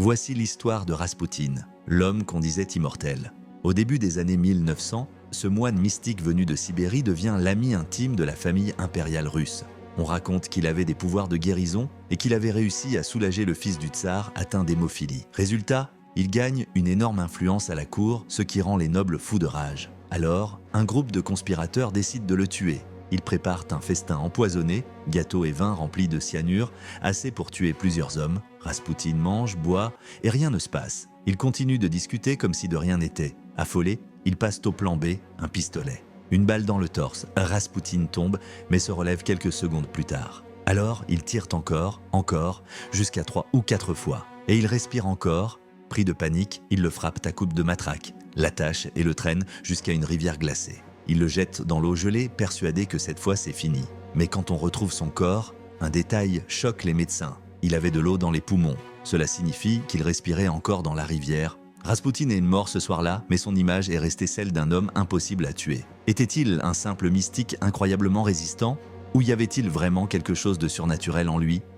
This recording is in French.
Voici l'histoire de Raspoutine, l'homme qu'on disait immortel. Au début des années 1900, ce moine mystique venu de Sibérie devient l'ami intime de la famille impériale russe. On raconte qu'il avait des pouvoirs de guérison et qu'il avait réussi à soulager le fils du tsar atteint d'hémophilie. Résultat, il gagne une énorme influence à la cour, ce qui rend les nobles fous de rage. Alors, un groupe de conspirateurs décide de le tuer. Ils préparent un festin empoisonné, gâteaux et vin remplis de cyanure, assez pour tuer plusieurs hommes. Raspoutine mange, boit, et rien ne se passe. Il continue de discuter comme si de rien n'était. Affolé, il passe au plan B, un pistolet. Une balle dans le torse, Raspoutine tombe, mais se relève quelques secondes plus tard. Alors, il tire encore, jusqu'à 3 ou 4 fois. Et il respire encore. Pris de panique, il le frappe à coups de matraque, l'attache et le traîne jusqu'à une rivière glacée. Il le jette dans l'eau gelée, persuadé que cette fois c'est fini. Mais quand on retrouve son corps, un détail choque les médecins. Il avait de l'eau dans les poumons. Cela signifie qu'il respirait encore dans la rivière. Raspoutine est mort ce soir-là, mais son image est restée celle d'un homme impossible à tuer. Était-il un simple mystique incroyablement résistant? Ou y avait-il vraiment quelque chose de surnaturel en lui?